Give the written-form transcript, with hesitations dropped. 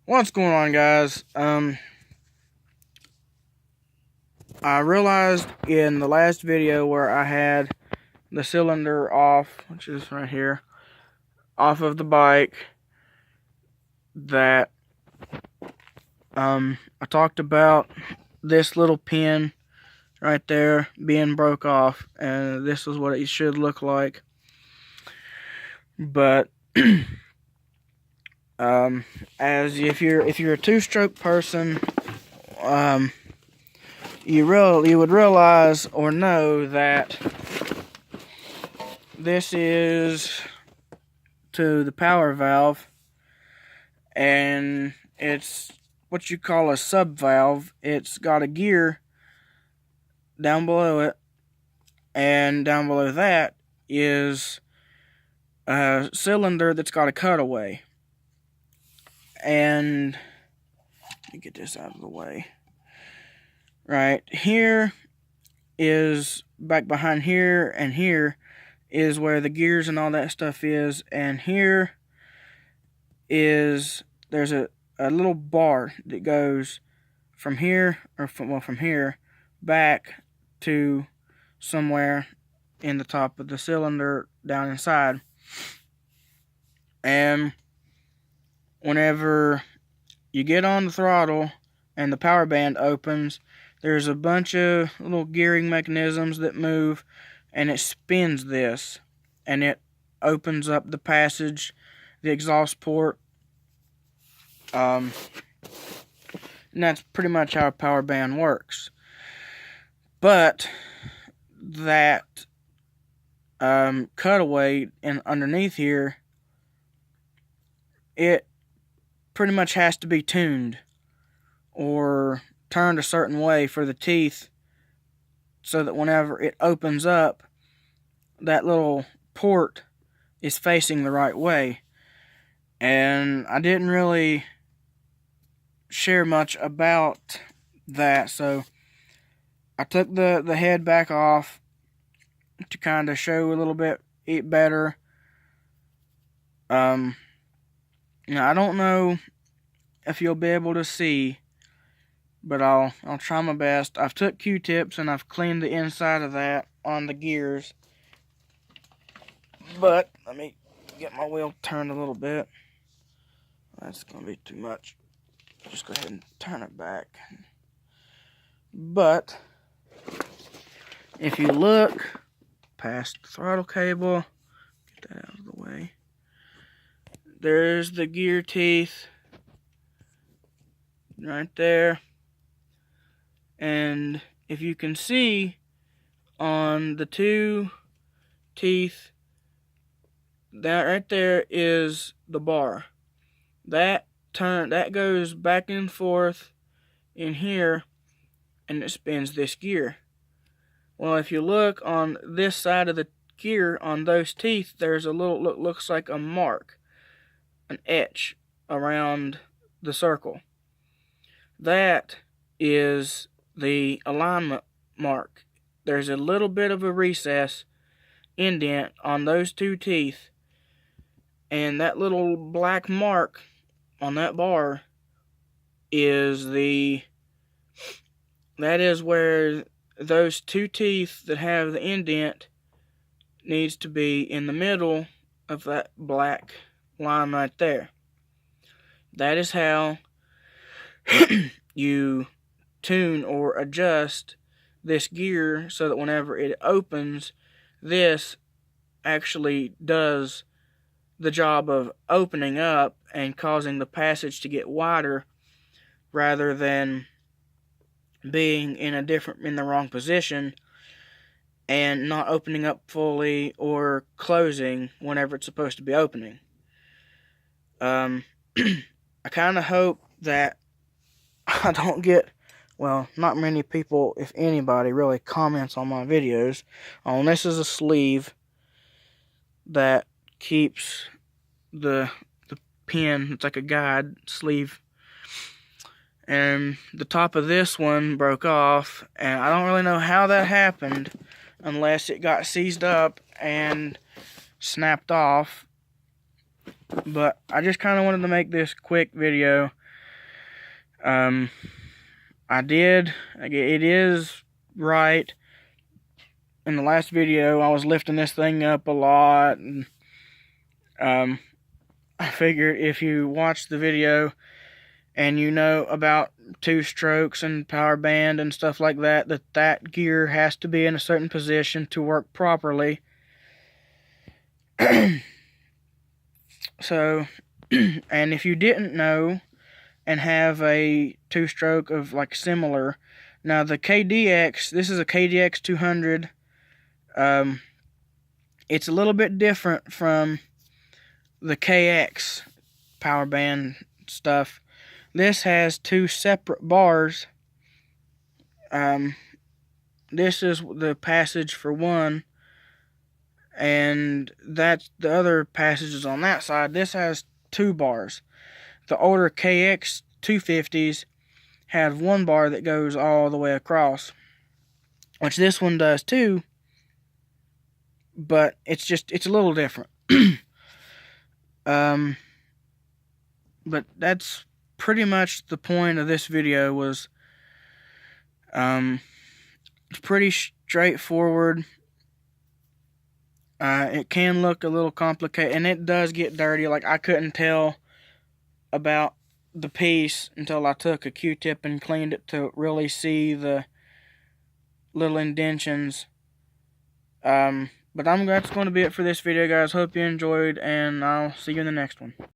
What's going on, guys? I realized in the last video where I had the cylinder off, which is right here, off of the bike, that I talked about this little pin right there being broke off, and this is what it should look like. But as if you're a two-stroke person, you would realize or know that this is to the power valve, and it's what you call a sub valve. It's got a gear down below it, and down below that is a cylinder that's got a cutaway. And let me get this out of the way. Right here is back behind here, and here is where the gears and all that stuff is, and here is there's a little bar that goes from here, or from here back to somewhere in the top of the cylinder down inside. And whenever you get on the throttle and the power band opens, there's a bunch of little gearing mechanisms that move, and it spins this, and it opens up the passage, the exhaust port. And that's pretty much how a power band works. But that cutaway underneath here, it pretty much has to be tuned or turned a certain way for the teeth, so that whenever it opens up, that little port is facing the right way. And I didn't really share much about that, so I took the head back off to kind of show a little bit better. Now I don't know if you'll be able to see, but I'll try my best. I've took Q-tips and I've cleaned the inside of that on the gears. But let me get my wheel turned a little bit. That's going to be too much. Just go ahead and turn it back. But if you look past the throttle cable, get that out of the way, there's the gear teeth right there. And if you can see on the two teeth, that right there is the bar. That goes back and forth in here, and it spins this gear. Well, if you look on this side of the gear on those teeth, there's a little looks like a mark, an etch around the circle. That is the alignment mark. There's a little bit of a recess, indent on those two teeth, and that little black mark on that bar is that is where those two teeth that have the indent needs to be, in the middle of that black line right there. That is how you tune or adjust this gear, so that whenever it opens, this actually does the job of opening up and causing the passage to get wider, rather than being in the wrong position and not opening up fully or closing whenever it's supposed to be opening. I kind of hope that I don't get, well, not many people, if anybody, really comments on my videos. This is a sleeve that keeps the pin. It's like a guide sleeve, and the top of this one broke off, and I don't really know how that happened, unless it got seized up and snapped off. But I just kind of wanted to make this quick video I did. It is right. In the last video, I was lifting this thing up a lot, and I figured if you watch the video and you know about two strokes and power band and stuff like that, that gear has to be in a certain position to work properly. So, and if you didn't know and have a two-stroke of like similar, now the KDX, this is a KDX 200. It's a little bit different from the KX power band stuff. This has two separate bars. This is the passage for one, and that's the other passages on that side. This has two bars. The older KX 250s had one bar that goes all the way across, which this one does too, but it's a little different. But that's pretty much the point of this video. Was it's pretty straightforward. It can look a little complicated, and it does get dirty. Like, I couldn't tell about the piece until I took a Q-tip and cleaned it to really see the little indentions. But that's going to be it for this video, guys. Hope you enjoyed, and I'll see you in the next one.